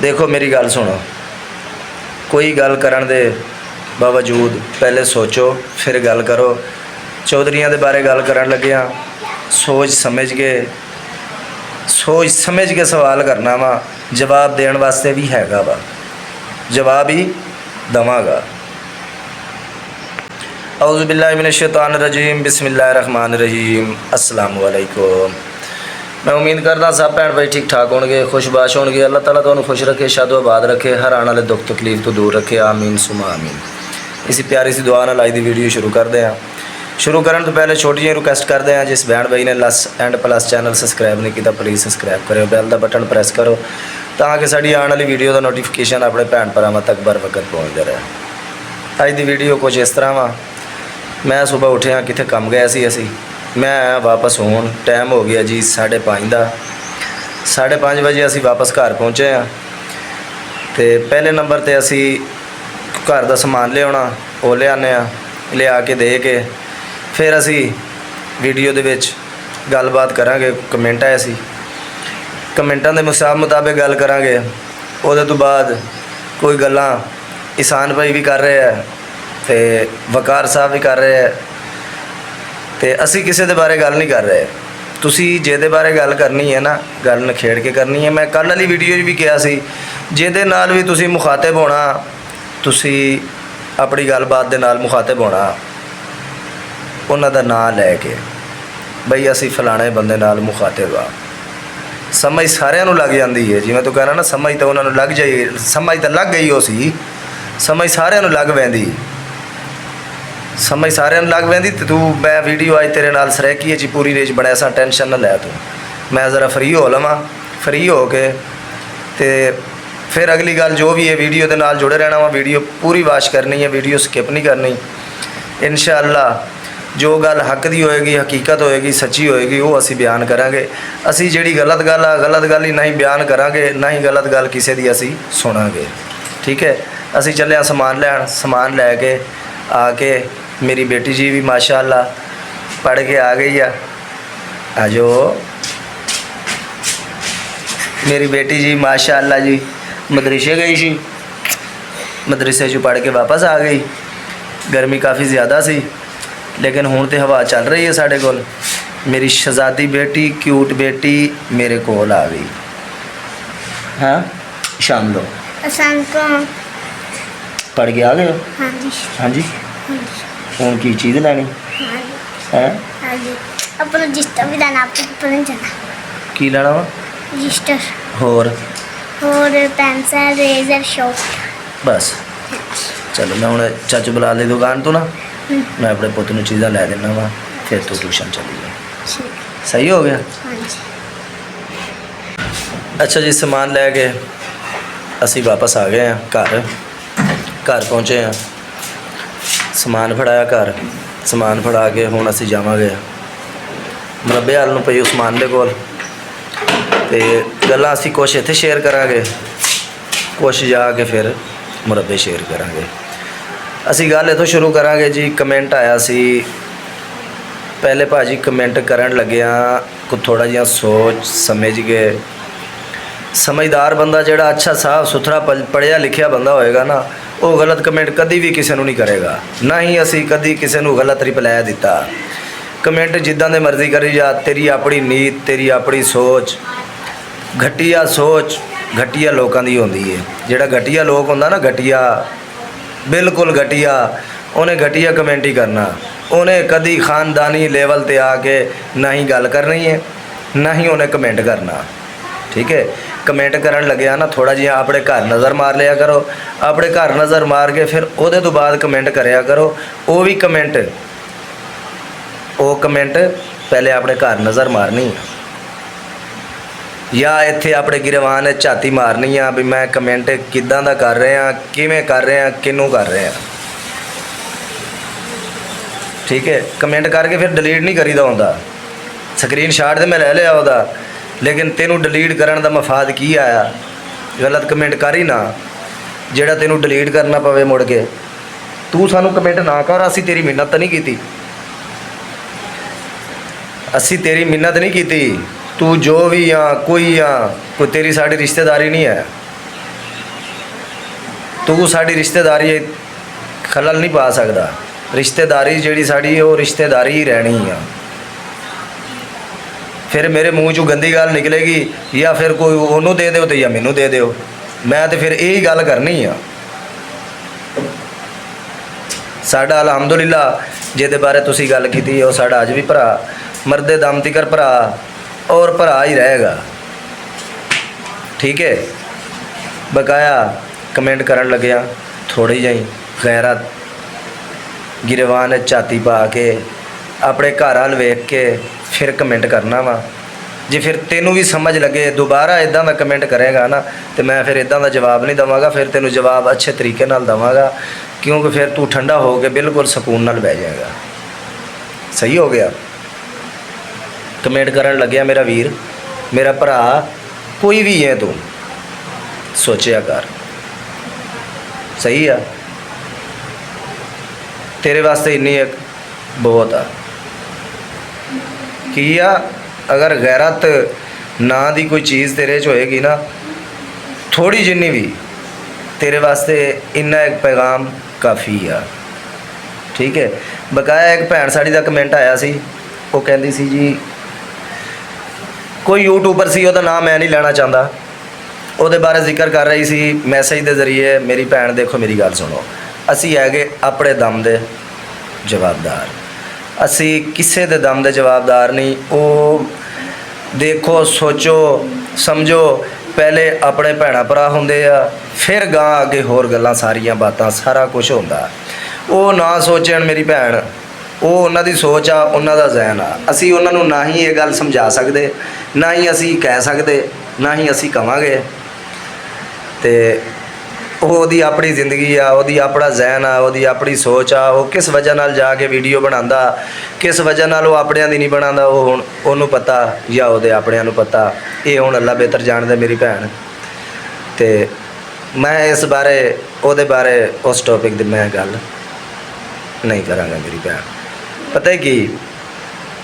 देखो मेरी गल सुनो, कोई गल करन दे बावजूद पहले सोचो फिर गल करो। चौधरियां दे बारे गल करन लगे सोच समझ के सवाल करना वा, जवाब देने वास्ते भी हैगा वा, जवाब ही दवांगा। औज़ु बिल्लाहि मिनश शैतानिर रजीम, बिस्मिल्लाहिर रहमानिर रहीम। अस्सलामु अलैकुम। मैं उम्मीद करदा सब भैन भाई ठीक ठाक होंगे, खुशबाश होंगे। अल्लाह ताला तुहानू खुश रखे, शादो आबाद रखे, हर आने वाले दुख तकलीफ तो दूर रखे। आमीन सुमा आमीन। इसी प्यारी सी दुआ नाल अज दी वीडियो शुरू करते हैं। शुरू करने तो पहले छोटी जी रिक्वेस्ट करते हैं, जिस भैन भाई ने लस एंड प्लस चैनल सबसक्राइब नहीं किया प्लीज़ सबसक्राइब करो, बैल का बटन प्रेस करो ताकि साड़ी आने वाली वीडियो का नोटिफिकेशन अपने भैन भरावां तक बर वक्त पहुँचता रहे। अज दी वीडियो कुछ इस तरह वा, मैं सुबह उठिया कितने कम गया सी असी, मैं आया वापस होन, टाइम हो गया जी 5:30 का। 5:30 बजे असी वापस घर पहुँचे हैं। तो पहले नंबर पर असी घर का समान लिया वो लियाने लिया के दे के फिर असी वीडियो दे विच गलबात करांगे। कमेंट आए सी, कमेंटां दे मुताबिक गल करांगे। उहदे तो बाद कोई गल्लां इसान भाई भी कर रहे हैं तो वकार साहब भी कर रहे हैं, तो असी किसी के बारे गल नहीं कर रहे। तुसी जिहदे बारे गल करनी है ना, गल नखेड़ के करनी है। मैं कल वाली वीडियो भी कहा सी, जिहदे नाल भी तुसी मुखातिब होना, तुसी अपनी गलबात दे नाल मुखातिब होना, उन्हां दा नाम लैके बई असी फलाणे बंदे नाल मुखातिब आ। समझ सारिਆਂ ਨੂੰ लग जाती है, जिवें तू कहना ना समझ तो उन्होंने लग जाई, समझ तो लग गई हो सी, समझ सारिਆਂ ਨੂੰ लग पैंदी, समझ सारिਆਂ ਨੂੰ लग पैंदी। तो तू मैं वीडियो अज तेरे नाल सरैकी जी पूरी रेज बड़ा सा टेंशन ना लै तू, मैं ज़रा फ्री हो लवां, फ्री हो के तो फिर अगली गल जो भी है वीडियो के नाल जुड़े रहना वा। वीडियो पूरी वाच करनी है, वीडियो स्किप नहीं करनी। इंशाअल्लाह जो गल हक दी होएगी, हकीकत होएगी, सच्ची होएगी, वो असी बयान करांगे। असी जिहड़ी गलत गल ही नहीं बयान करांगे, ना ही गलत गल किसी दी असी सुनांगे। ठीक है, असी चले समान लैन, समान लैके आके मेरी बेटी जी भी माशाअल्लाह पढ़ के आ गई है। आजो मेरी बेटी जी माशाअल्लाह जी मदरसे गई सी, मदरसे चो पढ़ के वापस आ गई। गर्मी काफ़ी ज़्यादा सी, लेकिन हुण तो हवा चल रही है साढ़े कोल। मेरी शहजादी बेटी, क्यूट बेटी मेरे कोल आ गई। हाँ शाम लो पढ़ के आ गए हो? हाँ जी। हाँ जी, हुण की चीज़ लैनी है? अपना रजिस्टर भी लेना, आपको जाना की लेना वा? रजिस्टर होर पेंसिल रेजर शॉर्ट बस। चलो मैं हुण चाचू बुला ली दुकान तो ना, मैं अपने पुत नूं चीज़ां लै देना वा, फिर तू ट्यूशन चली जा। सही हो गया? हाँ जी। अच्छा जी, समान लैके असी वापस आ गए हैं घर पहुँचे हैं। समान फड़ाया घर, समान फड़ा के हुण असी जावांगे मुरब्बे हाल नूं पई उस्मान दे कोल, ते गल्लां असी कुछ इत्थे शेयर करांगे, कुछ जाके फिर मुरब्बे शेयर करांगे। असी गल इत्थों शुरू करांगे जी। कमेंट आया सी पहले भाजी, कमेंट करन लग्या को थोड़ा जिहा सोच समझ के, समझदार बंदा जिहड़ा अच्छा साफ सुथरा पढ़िया लिखिया बंदा होएगा ना, वो गलत कमेंट कभी भी किसी को नहीं करेगा। ना ही असी कभी किसी को गलत रिप्लाई दिता। कमेंट जिद्दां दे मर्जी करी जा, तेरी अपनी नीत, तेरी अपनी सोच। घटिया लोगों की होंदी है। जिहड़ा घटिया लोग होंदा ना, घटिया बिल्कुल घटिया, उन्हें घटिया कमेंट ही करना। उन्हें कभी खानदानी लेवल ते आके ना ही गल करनी है, ना ही उन्हें कमेंट करना। ठीक है, कमेंट करन लगे ना थोड़ा जिहा अपने घर नज़र मार लिया करो, अपने घर नज़र मार के फिर उहदे तो बाद कमेंट करया करो। वो भी कमेंट पहले अपने घर नज़र मारनी है, या इत्थे अपने गिरवान ने झाती मारनी है भी मैं कमेंट किदां दा कर रहे हैं, किवें कर रहे हैं, किनू कर रहे हैं। ठीक है, कमेंट करके फिर डिलीट नहीं करीदा होंदा। स्क्रीन शॉट तो मैं ले लिया वह, लेकिन तेनू डिलीट करन दा मफाद की आया? गलत कमेंट कर ही ना, जेड़ा तेनू डिलीट करना पवे मुड़ के। तू सानू कमेंट ना कर, असी तेरी मिन्नत नहीं की, असी तेरी मिन्नत नहीं की। तू जो भी कोई तेरी साड़ी रिश्तेदारी नहीं है। ਤੂੰ ਸਾਡੀ ਰਿਸ਼ਤੇਦਾਰੀ ਖਲਲ ਨਹੀਂ ਪਾ ਸਕਦਾ। ਰਿਸ਼ਤੇਦਾਰੀ ਜਿਹੜੀ ਸਾਡੀ ਉਹ ਰਿਸ਼ਤੇਦਾਰੀ ਹੀ ਰਹਿਣੀ ਆ। ਫਿਰ ਮੇਰੇ ਮੂੰਹ 'ਚੋਂ ਗੰਦੀ ਗੱਲ ਨਿਕਲੇਗੀ ਜਾਂ ਫਿਰ ਕੋਈ ਉਹਨੂੰ ਦੇ ਦਿਓ ਤੇ ਜਾਂ ਮੈਨੂੰ ਦੇ ਦਿਓ। ਮੈਂ ਤੇ ਫਿਰ ਇਹੀ ਗੱਲ ਕਰਨੀ ਆ। ਸਾਡਾ ਅਲਹਮਦੁਲਿਲਾ ਜਿਹਦੇ ਬਾਰੇ ਤੁਸੀਂ ਗੱਲ ਕੀਤੀ ਉਹ ਸਾਡਾ ਅੱਜ ਵੀ ਭਰਾ, ਮਰਦੇ ਦਮ ਤੀਕਰ ਭਰਾ ਔਰ ਭਰਾ ਹੀ ਰਹੇਗਾ। ਠੀਕ ਹੈ। ਬਕਾਇਆ ਕਮੈਂਟ ਕਰਨ ਲੱਗਿਆ ਥੋੜੀ ਜਿਹੀ ਗੈਰਤ ਗਿਰਵਾਨ ਝਾਤੀ ਪਾ ਕੇ ਆਪਣੇ ਘਰ ਵੱਲ ਵੇਖ ਕੇ ਫਿਰ ਕਮੈਂਟ ਕਰਨਾ ਵਾ। ਜੇ ਫਿਰ ਤੈਨੂੰ ਵੀ ਸਮਝ ਲੱਗੇ ਦੁਬਾਰਾ ਇਦਾਂ ਦਾ ਕਮੈਂਟ ਕਰੇਗਾ ਨਾ ਤੇ ਮੈਂ ਫਿਰ ਇਦਾਂ ਦਾ ਜਵਾਬ ਨਹੀਂ ਦਵਾਂਗਾ। ਫਿਰ ਤੈਨੂੰ ਜਵਾਬ ਅੱਛੇ ਤਰੀਕੇ ਨਾਲ ਦਵਾਂਗਾ, ਕਿਉਂਕਿ ਫਿਰ ਤੂੰ ਠੰਡਾ ਹੋ ਕੇ ਬਿਲਕੁਲ ਸਕੂਨ ਨਾਲ ਬਹਿ ਜਾਏਗਾ। ਸਹੀ ਹੋ ਗਿਆ। ਕਮੈਂਟ ਕਰਨ ਲੱਗਿਆ ਮੇਰਾ ਵੀਰ, ਮੇਰਾ ਭਰਾ, ਕੋਈ ਵੀ ਹੈ ਤੂੰ, ਸੋਚਿਆ ਕਰ। ਸਹੀ ਆ। ਤੇਰੇ ਵਾਸਤੇ ਇੰਨੀ ਇੱਕ ਬਹੁਤ ਆ। ਕੀ ਆ, ਅਗਰ ਗੈਰਤ ਨਾਂ ਦੀ ਕੋਈ ਚੀਜ਼ ਤੇਰੇ 'ਚ ਹੋਏਗੀ ਨਾ ਥੋੜੀ ਜਿੰਨੀ ਵੀ, ਤੇਰੇ ਵਾਸਤੇ ਇੰਨਾ ਇੱਕ ਪੈਗਾਮ ਕਾਫੀ ਆ। ਠੀਕ ਹੈ। ਬਕਾਇਆ ਇੱਕ ਭੈਣ ਸਾਡੀ ਦਾ ਕਮੈਂਟ ਆਇਆ ਸੀ, ਉਹ ਕਹਿੰਦੀ ਸੀ ਜੀ, ਕੋਈ ਯੂਟਿਊਬਰ ਸੀ, ਉਹਦਾ ਨਾਮ ਮੈਂ ਨਹੀਂ ਲੈਣਾ ਚਾਹੁੰਦਾ, ਉਹਦੇ ਬਾਰੇ ਜ਼ਿਕਰ ਕਰ ਰਹੀ ਸੀ ਮੈਸੇਜ ਦੇ ਜ਼ਰੀਏ। ਮੇਰੀ ਭੈਣ ਦੇਖੋ, ਮੇਰੀ ਗੱਲ ਸੁਣੋ, ਅਸੀਂ ਹੈਗੇ ਆਪਣੇ ਦਮ ਦੇ ਜਵਾਬਦਾਰ। ਅਸੀਂ ਕਿਸੇ ਦੇ ਦਮ ਦੇ ਜਵਾਬਦਾਰ ਨਹੀਂ। ਉਹ ਦੇਖੋ, ਸੋਚੋ, ਸਮਝੋ, ਪਹਿਲੇ ਆਪਣੇ ਭੈਣਾਂ ਭਰਾ ਹੁੰਦੇ ਆ, ਫਿਰ ਗਾਂ ਅੱਗੇ ਹੋਰ ਗੱਲਾਂ, ਸਾਰੀਆਂ ਬਾਤਾਂ, ਸਾਰਾ ਕੁਝ ਹੁੰਦਾ। ਉਹ ਨਾ ਸੋਚਣ ਮੇਰੀ ਭੈਣ, ਉਹ ਉਹਨਾਂ ਦੀ ਸੋਚ ਆ, ਉਹਨਾਂ ਦਾ ਜ਼ਹਿਨ ਆ। ਅਸੀਂ ਉਹਨਾਂ ਨੂੰ ਨਾ ਹੀ ਇਹ ਗੱਲ ਸਮਝਾ ਸਕਦੇ, ਨਾ ਹੀ ਅਸੀਂ ਕਹਿ ਸਕਦੇ, ਨਾ ਹੀ ਅਸੀਂ ਕਵਾਂਗੇ। ਤੇ ਉਹਦੀ ਆਪਣੀ ਜ਼ਿੰਦਗੀ ਆ, ਉਹਦੀ ਆਪਣਾ ਜ਼ਹਿਨ ਆ, ਉਹਦੀ ਆਪਣੀ ਸੋਚ ਆ। ਉਹ ਕਿਸ ਵਜ੍ਹਾ ਨਾਲ ਜਾ ਕੇ ਵੀਡੀਓ ਬਣਾਉਂਦਾ, ਕਿਸ ਵਜ੍ਹਾ ਨਾਲ ਉਹ ਆਪਣਿਆਂ ਦੀ ਨਹੀਂ ਬਣਾਉਂਦਾ, ਉਹ ਹੁਣ ਉਹਨੂੰ ਪਤਾ ਜਾਂ ਉਹਦੇ ਆਪਣਿਆਂ ਨੂੰ ਪਤਾ। ਇਹ ਹੁਣ ਅੱਲਾ ਬਿਹਤਰ ਜਾਣਦਾ ਮੇਰੀ ਭੈਣ। ਤੇ ਮੈਂ ਇਸ ਬਾਰੇ, ਉਹਦੇ ਬਾਰੇ, ਉਸ ਟੌਪਿਕ ਦੀ ਮੈਂ ਗੱਲ ਨਹੀਂ ਕਰਾਂਗਾ ਮੇਰੀ ਭੈਣ। ਪਤਾ ਕੀ,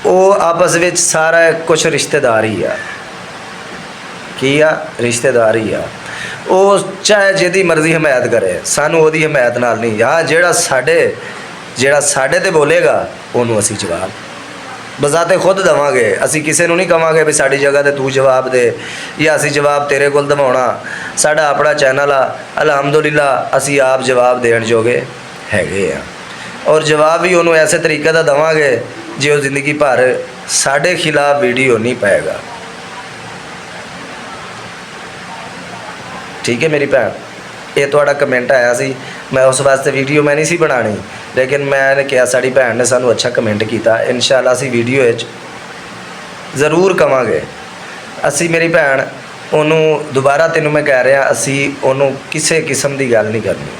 ਉਹ ਆਪਸ ਵਿੱਚ ਸਾਰਾ ਕੁਝ ਰਿਸ਼ਤੇਦਾਰੀ ਆ। ਕੀ ਆ, ਰਿਸ਼ਤੇਦਾਰੀ ਆ। ਉਹ ਚਾਹੇ ਜਿਹਦੀ ਮਰਜ਼ੀ ਹਮਾਇਤ ਕਰੇ, ਸਾਨੂੰ ਉਹਦੀ ਹਮਾਇਤ ਨਾਲ ਨਹੀਂ। ਹਾਂ, ਜਿਹੜਾ ਸਾਡੇ ਤੇ ਬੋਲੇਗਾ ਉਹਨੂੰ ਅਸੀਂ ਜਵਾਬ ਬਜ਼ਾਤੇ ਖੁਦ ਦੇਵਾਂਗੇ। ਅਸੀਂ ਕਿਸੇ ਨੂੰ ਨਹੀਂ ਕਵਾਂਗੇ ਵੀ ਸਾਡੀ ਜਗ੍ਹਾ ਤੇ ਤੂੰ ਜਵਾਬ ਦੇ, ਜਾਂ ਅਸੀਂ ਜਵਾਬ ਤੇਰੇ ਕੋਲ ਦਵਾਉਣਾ। ਸਾਡਾ ਆਪਣਾ ਚੈਨਲ ਆ, ਅਲਹਮਦੁਲਿਲਾ ਅਸੀਂ ਆਪ ਜਵਾਬ ਦੇਣ ਜੋਗੇ ਹੈਗੇ ਆ। ਔਰ ਜਵਾਬ ਵੀ ਉਹਨੂੰ ਐਸੇ ਤਰੀਕੇ ਦਾ ਦੇਵਾਂਗੇ ਜੇ ਉਹ ਜ਼ਿੰਦਗੀ ਭਰ ਸਾਡੇ ਖਿਲਾਫ ਵੀਡੀਓ ਨਹੀਂ ਪਾਏਗਾ। ਠੀਕ ਹੈ ਮੇਰੀ ਭੈਣ। ਇਹ ਤੁਹਾਡਾ ਕਮੈਂਟ ਆਇਆ ਸੀ, ਮੈਂ ਉਸ ਵਾਸਤੇ ਵੀਡੀਓ ਮੈਂ ਨਹੀਂ ਸੀ ਬਣਾਉਣੀ, ਲੇਕਿਨ ਮੈਂ ਕਿਹਾ ਸਾਡੀ ਭੈਣ ਨੇ ਸਾਨੂੰ ਅੱਛਾ ਕਮੈਂਟ ਕੀਤਾ। ਇਨਸ਼ਾਅੱਲਾ ਅਸੀਂ ਵੀਡੀਓ ਵਿੱਚ ਜ਼ਰੂਰ ਕਵਾਂਗੇ। ਅਸੀਂ ਮੇਰੀ ਭੈਣ ਉਹਨੂੰ ਦੁਬਾਰਾ ਤੈਨੂੰ ਮੈਂ ਕਹਿ ਰਿਹਾ, ਅਸੀਂ ਉਹਨੂੰ ਕਿਸੇ ਕਿਸਮ ਦੀ ਗੱਲ ਨਹੀਂ ਕਰਨੀ।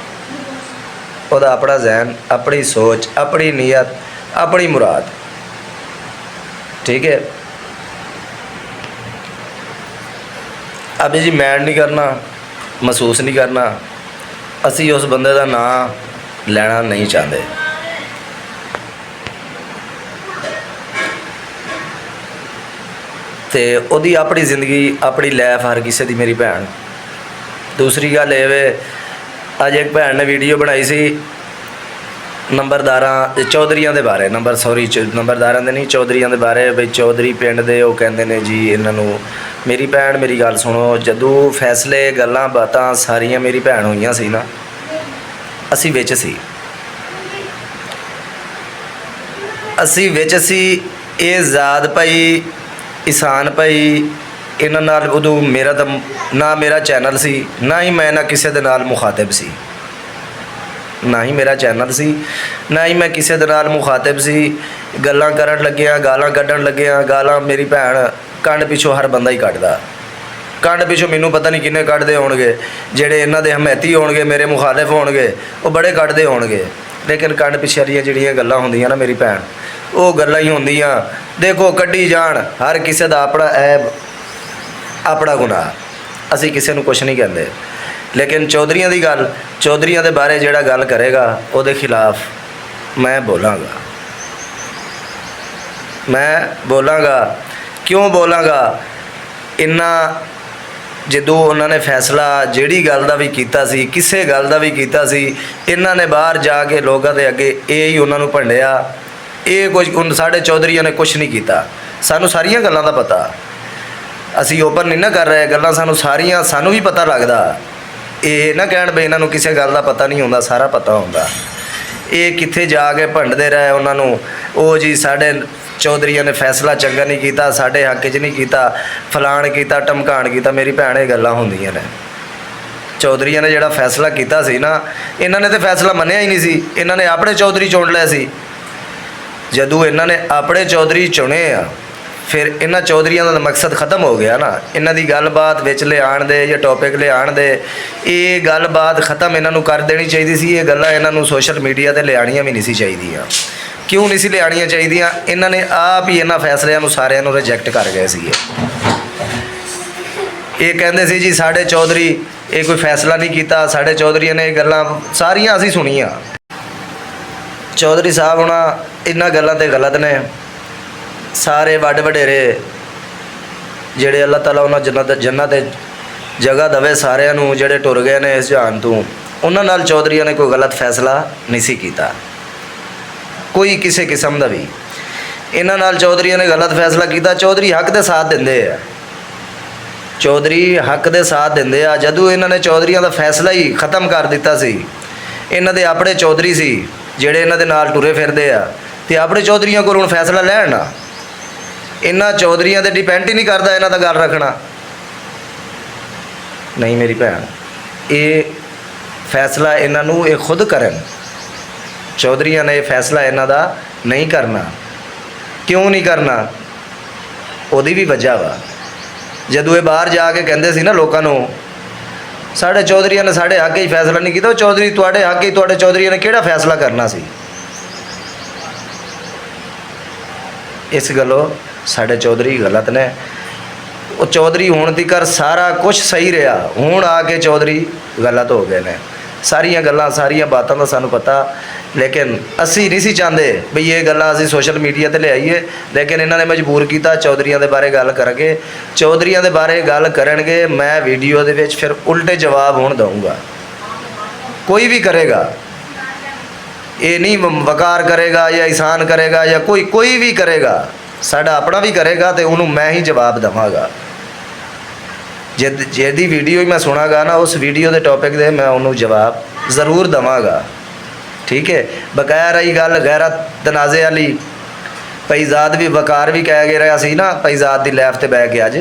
ਉਹਦਾ ਆਪਣਾ ਜ਼ਹਿਨ, ਆਪਣੀ ਸੋਚ, ਆਪਣੀ ਨੀਅਤ, ਆਪਣੀ ਮੁਰਾਦ। ਠੀਕ ਹੈ। ਅਭੀ ਜੀ ਮੈਂਡ ਨਹੀਂ ਕਰਨਾ, ਮਹਿਸੂਸ ਨਹੀਂ ਕਰਨਾ। ਅਸੀਂ ਉਸ ਬੰਦੇ ਦਾ ਨਾਂ ਲੈਣਾ ਨਹੀਂ ਚਾਹੁੰਦੇ। ਤੇ ਉਹਦੀ ਆਪਣੀ ਜ਼ਿੰਦਗੀ, ਆਪਣੀ ਲਾਈਫ ਹਰ ਕਿਸੇ ਦੀ ਮੇਰੀ ਭੈਣ। ਦੂਸਰੀ ਗੱਲ ਇਹ ਵੇ, ਅੱਜ ਇੱਕ ਭੈਣ ਨੇ ਵੀਡੀਓ ਬਣਾਈ ਸੀ ਨੰਬਰਦਾਰਾਂ, ਚੌਧਰੀਆਂ ਦੇ ਬਾਰੇ। ਨੰਬਰਦਾਰਾਂ ਦੇ ਨਹੀਂ, ਚੌਧਰੀਆਂ ਦੇ ਬਾਰੇ। ਬਈ ਚੌਧਰੀ ਪਿੰਡ ਦੇ ਉਹ ਕਹਿੰਦੇ ਨੇ ਜੀ ਇਹਨਾਂ ਨੂੰ। ਮੇਰੀ ਭੈਣ ਮੇਰੀ ਗੱਲ ਸੁਣੋ, ਜਦੋਂ ਫੈਸਲੇ, ਗੱਲਾਂ ਬਾਤਾਂ ਸਾਰੀਆਂ ਮੇਰੀ ਭੈਣ ਹੋਈਆਂ ਸੀ ਨਾ, ਅਸੀਂ ਵਿੱਚ ਸੀ। ਅਸੀਂ ਵਿੱਚ ਸੀ। ਇਹ ਜ਼ਾਦ ਭਾਈ, ਇਸਾਨ ਭਾਈ, ਇਹਨਾਂ ਨਾਲ ਉਦੋਂ ਮੇਰਾ ਤਾਂ ਨਾ ਮੇਰਾ ਚੈਨਲ ਸੀ, ਨਾ ਹੀ ਮੈਂ ਨਾ ਕਿਸੇ ਦੇ ਨਾਲ ਮੁਖਾਤਿਬ ਸੀ। ਨਾ ਹੀ ਮੇਰਾ ਚੈਨਲ ਸੀ, ਨਾ ਹੀ ਮੈਂ ਕਿਸੇ ਦੇ ਨਾਲ ਮੁਖਾਤਿਬ ਸੀ। ਗੱਲਾਂ ਕਰਨ ਲੱਗਿਆ, ਗਾਲਾਂ ਕੱਢਣ ਲੱਗਿਆ। ਗਾਲਾਂ ਮੇਰੀ ਭੈਣ ਕੰਡ ਪਿੱਛੋਂ ਹਰ ਬੰਦਾ ਹੀ ਕੱਢਦਾ। ਕੰਡ ਪਿੱਛੋਂ ਮੈਨੂੰ ਪਤਾ ਨਹੀਂ ਕਿੰਨੇ ਕੱਢਦੇ ਹੋਣਗੇ। ਜਿਹੜੇ ਇਹਨਾਂ ਦੇ ਹਮੈਤੀ ਹੋਣਗੇ, ਮੇਰੇ ਮੁਖਾਲਿਫ ਹੋਣਗੇ, ਉਹ ਬੜੇ ਕੱਢਦੇ ਹੋਣਗੇ। ਲੇਕਿਨ ਕੰਡ ਪਿੱਛੇ ਵਾਲੀਆਂ ਜਿਹੜੀਆਂ ਗੱਲਾਂ ਹੁੰਦੀਆਂ ਨਾ ਮੇਰੀ ਭੈਣ, ਉਹ ਗੱਲਾਂ ਹੀ ਹੁੰਦੀਆਂ। ਦੇਖੋ, ਕੱਢੀ ਜਾਣ, ਹਰ ਕਿਸੇ ਦਾ ਆਪਣਾ ਐਬ, ਆਪਣਾ ਗੁਨਾਹ। ਅਸੀਂ ਕਿਸੇ ਨੂੰ ਕੁਛ ਨਹੀਂ ਕਹਿੰਦੇ। ਲੇਕਿਨ ਚੌਧਰੀਆਂ ਦੀ ਗੱਲ, ਚੌਧਰੀਆਂ ਦੇ ਬਾਰੇ ਜਿਹੜਾ ਗੱਲ ਕਰੇਗਾ ਉਹਦੇ ਖਿਲਾਫ ਮੈਂ ਬੋਲਾਂਗਾ। ਮੈਂ ਬੋਲਾਂਗਾ। ਕਿਉਂ ਬੋਲਾਂਗਾ? ਇੰਨਾ ਜਦੋਂ ਉਹਨਾਂ ਨੇ ਫੈਸਲਾ ਜਿਹੜੀ ਗੱਲ ਦਾ ਵੀ ਕੀਤਾ ਸੀ, ਕਿਸੇ ਗੱਲ ਦਾ ਵੀ ਕੀਤਾ ਸੀ, ਇਹਨਾਂ ਨੇ ਬਾਹਰ ਜਾ ਕੇ ਲੋਕਾਂ ਦੇ ਅੱਗੇ ਇਹ ਹੀ ਉਹਨਾਂ ਨੂੰ ਭੰਡਿਆ। ਇਹ ਕੁਝ ਸਾਡੇ ਚੌਧਰੀਆਂ ਨੇ ਕੁਝ ਨਹੀਂ ਕੀਤਾ। ਸਾਨੂੰ ਸਾਰੀਆਂ ਗੱਲਾਂ ਦਾ ਪਤਾ, ਅਸੀਂ ਓਪਨ ਨਹੀਂ ਨਾ ਕਰ ਰਹੇ ਗੱਲਾਂ, ਸਾਨੂੰ ਵੀ ਪਤਾ ਲੱਗਦਾ। ਇਹ ਨਾ ਕਹਿਣ ਬਈ ਇਹਨਾਂ ਨੂੰ ਕਿਸੇ ਗੱਲ ਦਾ ਪਤਾ ਨਹੀਂ ਹੁੰਦਾ, ਸਾਰਾ ਪਤਾ ਹੁੰਦਾ। ਇਹ ਕਿੱਥੇ ਜਾ ਕੇ ਭੰਡਦੇ ਰਹੇ ਉਹਨਾਂ ਨੂੰ, ਉਹ ਜੀ ਸਾਡੇ ਚੌਧਰੀਆਂ ਨੇ ਫੈਸਲਾ ਚੰਗਾ ਨਹੀਂ ਕੀਤਾ, ਸਾਡੇ ਹੱਕ 'ਚ ਨਹੀਂ ਕੀਤਾ, ਫਲਾਣ ਕੀਤਾ, ਧਮਕਾਣ ਕੀਤਾ। ਮੇਰੀ ਭੈਣ ਇਹ ਗੱਲਾਂ ਹੁੰਦੀਆਂ ਨੇ। ਚੌਧਰੀਆਂ ਨੇ ਜਿਹੜਾ ਫੈਸਲਾ ਕੀਤਾ ਸੀ ਨਾ, ਇਹਨਾਂ ਨੇ ਤਾਂ ਫੈਸਲਾ ਮੰਨਿਆ ਹੀ ਨਹੀਂ ਸੀ। ਇਹਨਾਂ ਨੇ ਆਪਣੇ ਚੌਧਰੀ ਚੁਣ ਲਏ ਸੀ। ਜਦੋਂ ਇਹਨਾਂ ਨੇ ਆਪਣੇ ਚੌਧਰੀ ਚੁਣੇ ਆ, ਫਿਰ ਇਹਨਾਂ ਚੌਧਰੀਆਂ ਦਾ ਮਕਸਦ ਖਤਮ ਹੋ ਗਿਆ ਨਾ। ਇਹਨਾਂ ਦੀ ਗੱਲਬਾਤ ਵਿੱਚ ਲਿਆਉਣ ਦੇ ਜਾਂ ਟੌਪਿਕ ਲਿਆਉਣ ਦੇ, ਇਹ ਗੱਲਬਾਤ ਖਤਮ ਇਹਨਾਂ ਨੂੰ ਕਰ ਦੇਣੀ ਚਾਹੀਦੀ ਸੀ। ਇਹ ਗੱਲਾਂ ਇਹਨਾਂ ਨੂੰ ਸੋਸ਼ਲ ਮੀਡੀਆ 'ਤੇ ਲਿਆਉਣੀਆਂ ਵੀ ਨਹੀਂ ਸੀ ਚਾਹੀਦੀਆਂ। ਕਿਉਂ ਨਹੀਂ ਸੀ ਲਿਆਉਣੀਆਂ ਚਾਹੀਦੀਆਂ? ਇਹਨਾਂ ਨੇ ਆਪ ਹੀ ਇਹਨਾਂ ਫੈਸਲਿਆਂ ਨੂੰ ਸਾਰਿਆਂ ਨੂੰ ਰਿਜੈਕਟ ਕਰ ਗਏ ਸੀਗੇ। ਇਹ ਕਹਿੰਦੇ ਸੀ ਜੀ ਸਾਡੇ ਚੌਧਰੀ ਇਹ ਕੋਈ ਫੈਸਲਾ ਨਹੀਂ ਕੀਤਾ, ਸਾਡੇ ਚੌਧਰੀਆਂ ਨੇ ਇਹ ਗੱਲਾਂ ਸਾਰੀਆਂ ਅਸੀਂ ਸੁਣੀਆਂ। ਚੌਧਰੀ ਸਾਹਿਬ ਹੁਣ ਇਹਨਾਂ ਗੱਲਾਂ 'ਤੇ ਗਲਤ ਨੇ। ਸਾਰੇ ਵੱਡ ਵਡੇਰੇ ਜਿਹੜੇ ਅੱਲਾਹ ਤਾਲਾ ਉਹਨਾਂ ਜੰਨਤ ਤੇ ਜਗ੍ਹਾ ਦੇਵੇ ਸਾਰਿਆਂ ਨੂੰ, ਜਿਹੜੇ ਟੁਰ ਗਏ ਨੇ ਇਸ ਜਹਾਨ ਤੋਂ, ਉਹਨਾਂ ਨਾਲ ਚੌਧਰੀਆਂ ਨੇ ਕੋਈ ਗਲਤ ਫੈਸਲਾ ਨਹੀਂ ਸੀ ਕੀਤਾ, ਕੋਈ ਕਿਸੇ ਕਿਸਮ ਦਾ ਵੀ। ਇਹਨਾਂ ਨਾਲ ਚੌਧਰੀਆਂ ਨੇ ਗਲਤ ਫੈਸਲਾ ਕੀਤਾ। ਚੌਧਰੀ ਹੱਕ ਦੇ ਸਾਥ ਦਿੰਦੇ ਆ, ਚੌਧਰੀ ਹੱਕ ਦੇ ਸਾਥ ਦਿੰਦੇ ਆ। ਜਦੋਂ ਇਹਨਾਂ ਨੇ ਚੌਧਰੀਆਂ ਦਾ ਫੈਸਲਾ ਹੀ ਖਤਮ ਕਰ ਦਿੱਤਾ ਸੀ, ਇਹਨਾਂ ਦੇ ਆਪਣੇ ਚੌਧਰੀ ਸੀ ਜਿਹੜੇ ਇਹਨਾਂ ਦੇ ਨਾਲ ਟੁਰੇ ਫਿਰਦੇ ਆ, ਤੇ ਆਪਣੇ ਚੌਧਰੀਆਂ ਕੋਲ ਹੁਣ ਫੈਸਲਾ ਲੈਣ ਨਾ। ਇਹਨਾਂ ਚੌਧਰੀਆਂ 'ਤੇ ਡਿਪੈਂਡ ਹੀ ਨਹੀਂ ਕਰਦਾ ਇਹਨਾਂ ਦਾ ਗੱਲ ਰੱਖਣਾ। ਨਹੀਂ ਮੇਰੀ ਭੈਣ, ਇਹ ਫੈਸਲਾ ਇਹਨਾਂ ਨੂੰ ਇਹ ਖੁਦ ਕਰਨ। ਚੌਧਰੀਆਂ ਨੇ ਇਹ ਫੈਸਲਾ ਇਹਨਾਂ ਦਾ ਨਹੀਂ ਕਰਨਾ। ਕਿਉਂ ਨਹੀਂ ਕਰਨਾ? ਉਹਦੀ ਵੀ ਵਜ੍ਹਾ ਵਾ। ਜਦੋਂ ਇਹ ਬਾਹਰ ਜਾ ਕੇ ਕਹਿੰਦੇ ਸੀ ਨਾ ਲੋਕਾਂ ਨੂੰ, ਸਾਡੇ ਚੌਧਰੀਆਂ ਨੇ ਸਾਡੇ ਹੱਕ 'ਚ ਫੈਸਲਾ ਨਹੀਂ ਕੀਤਾ। ਉਹ ਚੌਧਰੀ ਤੁਹਾਡੇ ਹੱਕ 'ਚ, ਤੁਹਾਡੇ ਚੌਧਰੀਆਂ ਨੇ ਕਿਹੜਾ ਫੈਸਲਾ ਕਰਨਾ ਸੀ? ਇਸ ਗੱਲੋਂ ਸਾਡੇ ਚੌਧਰੀ ਗਲਤ ਨੇ। ਉਹ ਚੌਧਰੀ ਹੋਣ ਤੀਕਰ ਸਾਰਾ ਕੁਝ ਸਹੀ ਰਿਹਾ, ਹੁਣ ਆ ਕੇ ਚੌਧਰੀ ਗਲਤ ਹੋ ਗਏ ਨੇ। ਸਾਰੀਆਂ ਗੱਲਾਂ, ਸਾਰੀਆਂ ਬਾਤਾਂ ਦਾ ਸਾਨੂੰ ਪਤਾ, ਲੇਕਿਨ ਅਸੀਂ ਨਹੀਂ ਸੀ ਚਾਹੁੰਦੇ ਬਈ ਇਹ ਗੱਲਾਂ ਅਸੀਂ ਸੋਸ਼ਲ ਮੀਡੀਆ 'ਤੇ ਲਿਆਈਏ। ਲੇਕਿਨ ਇਹਨਾਂ ਨੇ ਮਜਬੂਰ ਕੀਤਾ। ਚੌਧਰੀਆਂ ਦੇ ਬਾਰੇ ਗੱਲ ਕਰਾਂਗੇ, ਚੌਧਰੀਆਂ ਦੇ ਬਾਰੇ ਗੱਲ ਕਰਨਗੇ। ਮੈਂ ਵੀਡੀਓ ਦੇ ਵਿੱਚ ਫਿਰ ਉਲਟੇ ਜਵਾਬ ਹੁਣ ਦਊਂਗਾ। ਕੋਈ ਵੀ ਕਰੇਗਾ, ਇਹ ਨਹੀਂ ਵਕਾਰ ਕਰੇਗਾ ਜਾਂ ਇਹਸਾਨ ਕਰੇਗਾ ਜਾਂ ਕੋਈ ਵੀ ਕਰੇਗਾ, ਸਾਡਾ ਆਪਣਾ ਵੀ ਕਰੇਗਾ, ਤੇ ਉਹਨੂੰ ਮੈਂ ਹੀ ਜਵਾਬ ਦੇਵਾਂਗਾ। ਜਿਹਦੀ ਵੀਡੀਓ ਹੀ ਮੈਂ ਸੁਣਾਗਾ ਨਾ, ਉਸ ਵੀਡੀਓ ਦੇ ਟੌਪਿਕ ਦੇ ਮੈਂ ਉਹਨੂੰ ਜਵਾਬ ਜ਼ਰੂਰ ਦੇਵਾਂਗਾ। ਠੀਕ ਹੈ। ਬਕਾਇਆ ਰਹੀ ਗੱਲ ਗੈਰਤ ਤਨਾਜ਼ੇ ਵਾਲੀ, ਭਾਈਜ਼ਾਦ ਵੀ ਵਕਾਰ ਵੀ ਕਹਿ ਕੇ ਰਿਹਾ ਸੀ ਨਾ, ਭਾਈਜ਼ਾਦ ਦੀ ਲੈਫ 'ਤੇ ਬਹਿ ਕੇ ਅੱਜ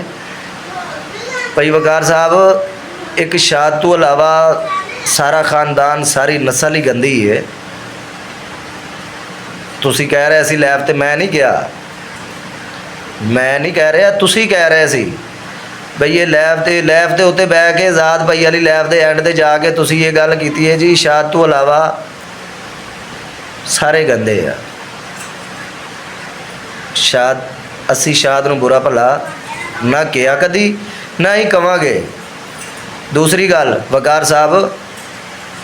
ਭਾਈ ਵਕਾਰ ਸਾਹਿਬ ਇੱਕ ਸ਼ਾਦ ਤੋਂ ਇਲਾਵਾ ਸਾਰਾ ਖਾਨਦਾਨ, ਸਾਰੀ ਨਸਲ ਹੀ ਗੰਦੀ ਹੈ। ਤੁਸੀਂ ਕਹਿ ਰਹੇ ਸੀ ਲੈਫ 'ਤੇ, ਮੈਂ ਨਹੀਂ ਕਿਹਾ, ਮੈਂ ਨਹੀਂ ਕਹਿ ਰਿਹਾ, ਤੁਸੀਂ ਕਹਿ ਰਹੇ ਸੀ ਬਈ ਇਹ ਲੈਫ ਦੇ ਉੱਤੇ ਬਹਿ ਕੇ ਆਜ਼ਾਦ ਭਾਈ ਵਾਲੀ ਲੈਫ ਦੇ ਐਂਡ 'ਤੇ ਜਾ ਕੇ ਤੁਸੀਂ ਇਹ ਗੱਲ ਕੀਤੀ ਹੈ ਜੀ ਸ਼ਾਦ ਤੋਂ ਇਲਾਵਾ ਸਾਰੇ ਗੰਦੇ ਆ। ਸ਼ਾਦ ਅਸੀਂ ਸ਼ਾਦ ਨੂੰ ਬੁਰਾ ਭਲਾ ਨਾ ਕਿਹਾ ਕਦੀ, ਨਾ ਹੀ ਕਵਾਂਗੇ। ਦੂਸਰੀ ਗੱਲ, ਵਕਾਰ ਸਾਹਿਬ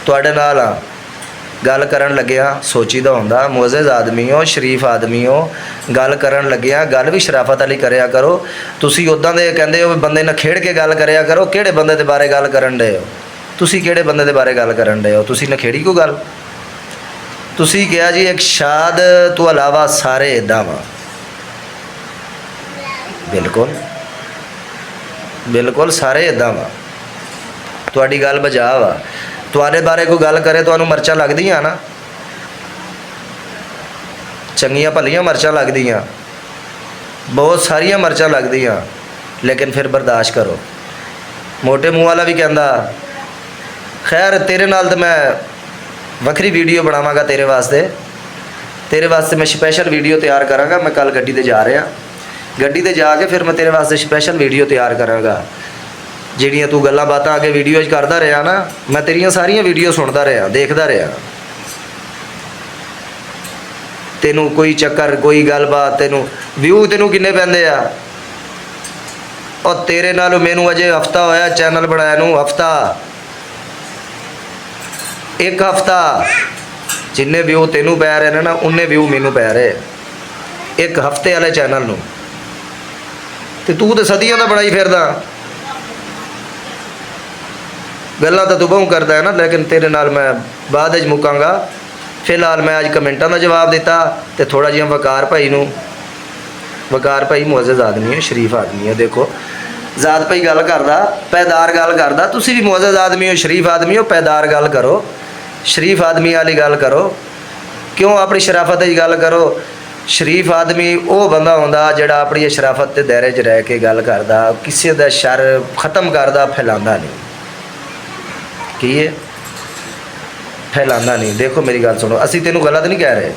ਤੁਹਾਡੇ ਨਾਲ ਆ ਗੱਲ ਕਰਨ ਲੱਗਿਆ ਸੋਚੀਦਾ ਹੁੰਦਾ। ਮੁਅੱਜ਼ਜ਼ ਆਦਮੀ ਹੋ, ਸ਼ਰੀਫ ਆਦਮੀ ਹੋ, ਗੱਲ ਕਰਨ ਲੱਗਿਆ ਗੱਲ ਵੀ ਸ਼ਰਾਫਤ ਵਾਲੀ ਕਰਿਆ ਕਰੋ। ਤੁਸੀਂ ਉੱਦਾਂ ਦੇ ਕਹਿੰਦੇ ਹੋ ਬੰਦੇ ਨਾਲ ਖੇਡ ਕੇ ਗੱਲ ਕਰਿਆ ਕਰੋ। ਕਿਹੜੇ ਬੰਦੇ ਦੇ ਬਾਰੇ ਗੱਲ ਕਰਨ ਡਏ ਹੋ ਤੁਸੀਂ? ਕਿਹੜੇ ਬੰਦੇ ਦੇ ਬਾਰੇ ਗੱਲ ਕਰਨ ਡਏ ਹੋ ਤੁਸੀਂ? ਨਖੇੜੀ ਕੋਈ ਗੱਲ? ਤੁਸੀਂ ਕਿਹਾ ਜੀ ਇੱਕ ਸ਼ਾਦ ਤੋਂ ਇਲਾਵਾ ਸਾਰੇ ਇੱਦਾਂ ਵਾ। ਬਿਲਕੁਲ ਸਾਰੇ ਇੱਦਾਂ ਵਾ। ਤੁਹਾਡੀ ਗੱਲ ਬਜਾ ਵਾ। ਤੁਹਾਡੇ ਬਾਰੇ ਕੋਈ ਗੱਲ ਕਰੇ ਤੁਹਾਨੂੰ ਮਿਰਚਾਂ ਲੱਗਦੀਆਂ ਨਾ, ਚੰਗੀਆਂ ਭਲੀਆਂ ਮਿਰਚਾਂ ਲੱਗਦੀਆਂ, ਬਹੁਤ ਸਾਰੀਆਂ ਮਿਰਚਾਂ ਲੱਗਦੀਆਂ, ਲੇਕਿਨ ਫਿਰ ਬਰਦਾਸ਼ਤ ਕਰੋ। ਮੋਟੇ ਮੂੰਹ ਵਾਲਾ ਵੀ ਕਹਿੰਦਾ ਖੈਰ ਤੇਰੇ ਨਾਲ ਤਾਂ ਮੈਂ ਵੱਖਰੀ ਵੀਡੀਓ ਬਣਾਵਾਂਗਾ, ਤੇਰੇ ਵਾਸਤੇ ਮੈਂ ਸਪੈਸ਼ਲ ਵੀਡੀਓ ਤਿਆਰ ਕਰਾਂਗਾ। ਮੈਂ ਕੱਲ ਗੱਡੀ ਤੇ ਜਾ ਰਿਹਾ, ਗੱਡੀ ਤੇ ਜਾ ਕੇ ਫਿਰ ਮੈਂ ਤੇਰੇ ਵਾਸਤੇ ਸਪੈਸ਼ਲ ਵੀਡੀਓ ਤਿਆਰ ਕਰਾਂਗਾ। ਜਿਹੜੀਆਂ ਤੂੰ ਗੱਲਾਂ ਬਾਤਾਂ ਅੱਗੇ ਵੀਡੀਓ 'ਚ ਕਰਦਾ ਰਿਹਾ ਨਾ, ਮੈਂ ਤੇਰੀਆਂ ਸਾਰੀਆਂ ਵੀਡੀਓ ਸੁਣਦਾ ਰਿਹਾ, ਦੇਖਦਾ ਰਿਹਾ। ਤੈਨੂੰ ਕੋਈ ਚੱਕਰ, ਕੋਈ ਗੱਲਬਾਤ, ਤੈਨੂੰ ਵਿਊ ਤੈਨੂੰ ਕਿੰਨੇ ਪੈਂਦੇ ਆ? ਉਹ ਤੇਰੇ ਨਾਲ ਮੈਨੂੰ ਅਜੇ ਹਫਤਾ ਹੋਇਆ ਚੈਨਲ ਬਣਾਇਆ ਨੂੰ, ਇੱਕ ਹਫਤਾ। ਜਿੰਨੇ ਵਿਊ ਤੈਨੂੰ ਪੈ ਰਹੇ ਨੇ ਨਾ, ਉਨੇ ਵਿਊ ਮੈਨੂੰ ਪੈ ਰਹੇ ਇੱਕ ਹਫਤੇ ਵਾਲੇ ਚੈਨਲ ਨੂੰ। ਤੇ ਤੂੰ ਤਾਂ ਸਦੀਆਂ ਦਾ ਬਣਾਈ ਫਿਰਦਾ। ਗੱਲਾਂ ਤਾਂ ਤੂੰ ਬਹੁ ਕਰਦਾ ਹੈ ਨਾ, ਲੇਕਿਨ ਤੇਰੇ ਨਾਲ ਮੈਂ ਬਾਅਦ ਵਿੱਚ ਮੁੱਕਾਂਗਾ। ਫਿਲਹਾਲ ਮੈਂ ਅੱਜ ਕਮੈਂਟਾਂ ਦਾ ਜਵਾਬ ਦਿੱਤਾ ਤੇ ਥੋੜਾ ਜਿਹਾ ਵਕਾਰ ਭਾਈ ਨੂੰ, ਵਕਾਰ ਭਾਈ ਮੁਅੱਜ਼ਜ਼ ਆਦਮੀ ਹੈ, ਸ਼ਰੀਫ ਆਦਮੀ ਹੈ। ਦੇਖੋ ਜ਼ਾਤ ਭਾਈ ਗੱਲ ਕਰਦਾ, ਪੈਦਾਰ ਗੱਲ ਕਰਦਾ, ਤੁਸੀਂ ਵੀ ਮੁਅੱਜ਼ਜ਼ ਆਦਮੀ ਹੋ, ਸ਼ਰੀਫ ਆਦਮੀ ਹੋ, ਪੈਦਾਰ ਗੱਲ ਕਰੋ, ਸ਼ਰੀਫ ਆਦਮੀ ਵਾਲੀ ਗੱਲ ਕਰੋ। ਕਿਉਂ ਆਪਣੀ ਸ਼ਰਾਫਤ ਦੀ ਗੱਲ ਕਰੋ। ਸ਼ਰੀਫ ਆਦਮੀ ਉਹ ਬੰਦਾ ਹੁੰਦਾ ਜਿਹੜਾ ਆਪਣੀ ਸ਼ਰਾਫਤ ਦੇ ਦਾਇਰੇ 'ਚ ਰਹਿ ਕੇ ਗੱਲ ਕਰਦਾ, ਕਿਸੇ ਦਾ ਸ਼ਰ ਖਤਮ ਕਰਦਾ, ਫੈਲਾਉਂਦਾ ਨਹੀਂ। ਕੀ ਹੈ? ਫੈਲਾਉਂਦਾ ਨਹੀਂ। ਦੇਖੋ ਮੇਰੀ ਗੱਲ ਸੁਣੋ, ਅਸੀਂ ਤੈਨੂੰ ਗਲਤ ਨਹੀਂ ਕਹਿ ਰਹੇ,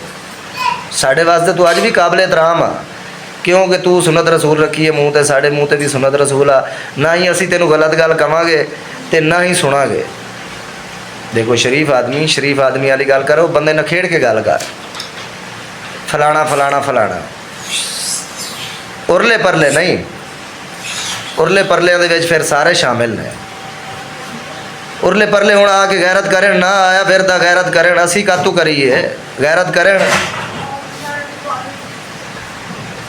ਸਾਡੇ ਵਾਸਤੇ ਤੂੰ ਅੱਜ ਵੀ ਕਾਬਿਲ ਇਤਰਾਮ ਆ, ਕਿਉਂਕਿ ਤੂੰ ਸੁਨਨਤ ਰਸੂਲ ਰੱਖੀ ਹੈ ਮੂੰਹ ਤੇ, ਸਾਡੇ ਮੂੰਹ ਤੇ ਵੀ ਸੁਨਨਤ ਰਸੂਲ ਆ। ਨਾ ਹੀ ਅਸੀਂ ਤੈਨੂੰ ਗਲਤ ਗੱਲ ਕਵਾਂਗੇ ਤੇ ਨਾ ਹੀ ਸੁਣਾਂਗੇ। ਦੇਖੋ ਸ਼ਰੀਫ ਆਦਮੀ ਵਾਲੀ ਗੱਲ ਕਰੋ, ਬੰਦੇ ਨਾਲ ਖੇਡ ਕੇ ਗੱਲ ਕਰ। ਫਲਾਣਾ ਫਲਾਣਾ ਫਲਾਣਾ ਉਰਲੇ ਪਰਲੇ ਨਹੀਂ, ਉਰਲੇ ਪਰਲਿਆਂ ਦੇ ਵਿੱਚ ਫਿਰ ਸਾਰੇ ਸ਼ਾਮਿਲ ਨੇ। ਉਰਲੇ ਪਰਲੇ ਹੁਣ ਆ ਕੇ ਗੈਰਤ ਕਰਨ ਨਾ ਆਇਆ ਫਿਰ ਤਾਂ ਗੈਰਤ ਕਰਨ, ਅਸੀਂ ਕਾਤੋਂ ਕਰੀਏ ਗੈਰਤ ਕਰਨ।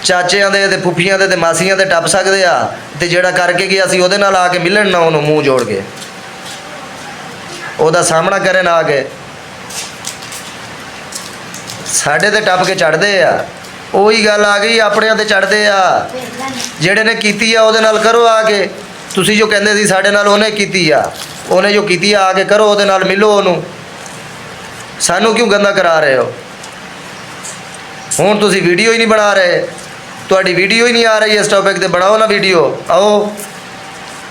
ਚਾਚਿਆਂ ਦੇ ਤੇ ਫੁੱਫੀਆਂ ਦੇ ਤੇ ਮਾਸੀਆਂ ਦੇ ਟੱਪ ਸਕਦੇ ਆ, ਤੇ ਜਿਹੜਾ ਕਰਕੇ ਗਿਆ ਅਸੀਂ ਉਹਦੇ ਨਾਲ ਆ ਕੇ ਮਿਲਣ ਨਾ, ਉਹਨੂੰ ਮੂੰਹ ਜੋੜ ਕੇ ਉਹਦਾ ਸਾਹਮਣਾ ਕਰਨ ਆ ਕੇ। ਸਾਡੇ ਤੇ ਟੱਪ ਕੇ ਚੜਦੇ ਆ। ਉਹੀ ਗੱਲ ਆ ਗਈ, ਆਪਣਿਆਂ ਤੇ ਚੜਦੇ ਆ। ਜਿਹੜੇ ਨੇ ਕੀਤੀ ਆ ਉਹਦੇ ਨਾਲ ਕਰੋ ਆ ਕੇ। ਤੁਸੀਂ ਜੋ ਕਹਿੰਦੇ ਸੀ ਸਾਡੇ ਨਾਲ ਉਹਨੇ ਕੀਤੀ ਆ, ਉਹਨੇ ਜੋ ਕੀਤੀ ਆ ਕੇ ਕਰੋ, ਉਹਦੇ ਨਾਲ ਮਿਲੋ ਉਹਨੂੰ। ਸਾਨੂੰ ਕਿਉਂ ਗੰਦਾ ਕਰਾ ਰਹੇ ਹੋ? ਹੁਣ ਤੁਸੀਂ ਵੀਡੀਓ ਹੀ ਨਹੀਂ ਬਣਾ ਰਹੇ, ਤੁਹਾਡੀ ਵੀਡੀਓ ਹੀ ਨਹੀਂ ਆ ਰਹੀ ਇਸ ਟੌਪਿਕ ਤੇ, ਬਣਾਓ ਨਾ ਵੀਡੀਓ। ਆਓ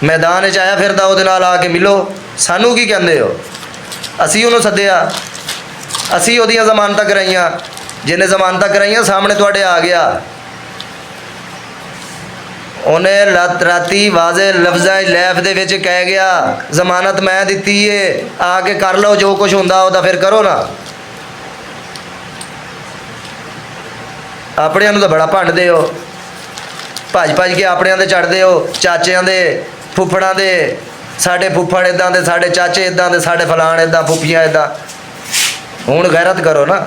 ਮੈਦਾਨ 'ਚ ਆਇਆ ਫਿਰਦਾ, ਉਹਦੇ ਨਾਲ ਆ ਕੇ ਮਿਲੋ। ਸਾਨੂੰ ਕੀ ਕਹਿੰਦੇ ਹੋ? ਅਸੀਂ ਉਹਨੂੰ ਸੱਦਿਆ, ਅਸੀਂ ਉਹਦੀਆਂ ਜ਼ਮਾਨਤਾਂ ਕਰਾਈਆਂ, ਜਿਹਨੇ ਜ਼ਮਾਨਤਾਂ ਕਰਾਈਆਂ ਸਾਹਮਣੇ ਤੁਹਾਡੇ ਆ ਗਿਆ। ਉਹਨੇ ਰਾਤੀ ਵਾਜ਼ੇ ਲਫ਼ਜ਼ਾਂ ਲੈਫ ਦੇ ਵਿੱਚ ਕਹਿ ਗਿਆ ਜ਼ਮਾਨਤ ਮੈਂ ਦਿੱਤੀ ਏ, ਆ ਕੇ ਕਰ ਲਓ ਜੋ ਕੁਝ ਹੁੰਦਾ ਉਹਦਾ, ਫਿਰ ਕਰੋ ਨਾ। ਆਪਣਿਆਂ ਨੂੰ ਤਾਂ ਬੜਾ ਭੰਡਦੇ ਹੋ, ਭੱਜ ਕੇ ਆਪਣਿਆਂ ਦੇ ਚੜਦੇ ਹੋ, ਚਾਚਿਆਂ ਦੇ, ਫੁੱਫੜਾਂ ਦੇ। ਸਾਡੇ ਫੁੱਫੜ ਇੱਦਾਂ ਦੇ, ਸਾਡੇ ਚਾਚੇ ਇੱਦਾਂ ਦੇ, ਸਾਡੇ ਫਲਾਣ ਇੱਦਾਂ, ਫੁੱਫੀਆਂ ਇੱਦਾਂ। ਹੁਣ ਗੈਰਤ ਕਰੋ ਨਾ।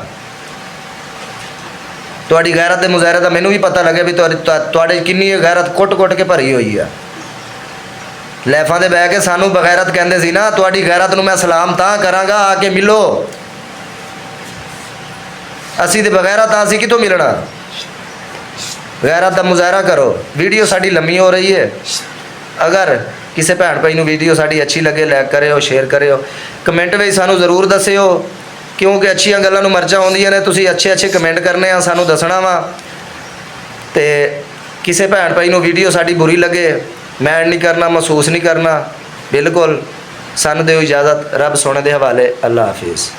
ਤੁਹਾਡੀ ਗੈਰਤ ਦੇ ਮੁਜ਼ਾਹਰੇ ਦਾ ਮੈਨੂੰ ਵੀ ਪਤਾ ਲੱਗਿਆ ਵੀ ਤੁਹਾਡੇ ਕਿੰਨੀ ਗੈਰਤ ਕੁੱਟ ਕੇ ਭਰੀ ਹੋਈ ਆ। ਲੈਫਾਂ ਦੇ ਬਹਿ ਕੇ ਸਾਨੂੰ ਬਗੈਰਤ ਕਹਿੰਦੇ ਸੀ ਨਾ, ਤੁਹਾਡੀ ਗੈਰਤ ਨੂੰ ਮੈਂ ਸਲਾਮ ਤਾਂ ਕਰਾਂਗਾ ਆ ਕੇ ਮਿਲੋ। ਅਸੀਂ ਤੇ ਬਗੈਰਤ ਆ, ਅਸੀਂ ਕਿਤੋਂ ਮਿਲਣਾ? ਗੈਰਤ ਦਾ ਮੁਜ਼ਾਹਰਾ ਕਰੋ। ਵੀਡੀਓ ਸਾਡੀ ਲੰਮੀ ਹੋ ਰਹੀ ਹੈ, ਅਗਰ ਕਿਸੇ ਭੈਣ ਭਾਈ ਨੂੰ ਵੀਡੀਓ ਸਾਡੀ ਅੱਛੀ ਲੱਗੇ ਲਾਈਕ ਕਰਿਓ, ਸ਼ੇਅਰ ਕਰਿਓ, ਕਮੈਂਟ ਵਿੱਚ ਸਾਨੂੰ ਜ਼ਰੂਰ ਦੱਸਿਓ, ਕਿਉਂਕਿ ਅੱਛੀਆਂ ਗੱਲਾਂ ਨੂੰ ਮਰਜ਼ਾਂ ਆਉਂਦੀਆਂ ਨੇ। ਤੁਸੀਂ ਅੱਛੇ ਕਮੈਂਟ ਕਰਨੇ ਆ, ਸਾਨੂੰ ਦੱਸਣਾ ਵਾ। ਤੇ ਕਿਸੇ ਭੈਣ ਭਾਈ ਨੂੰ ਵੀਡੀਓ ਸਾਡੀ ਬੁਰੀ ਲੱਗੇ, ਮੈਂਡ ਨਹੀਂ ਕਰਨਾ, ਮਹਿਸੂਸ ਨਹੀਂ ਕਰਨਾ, ਬਿਲਕੁਲ। ਸਾਨੂੰ ਦਿਓ ਇਜਾਜ਼ਤ। ਰੱਬ ਸੋਹਣੇ ਦੇ ਹਵਾਲੇ। ਅੱਲਾ ਹਾਫਿਜ਼।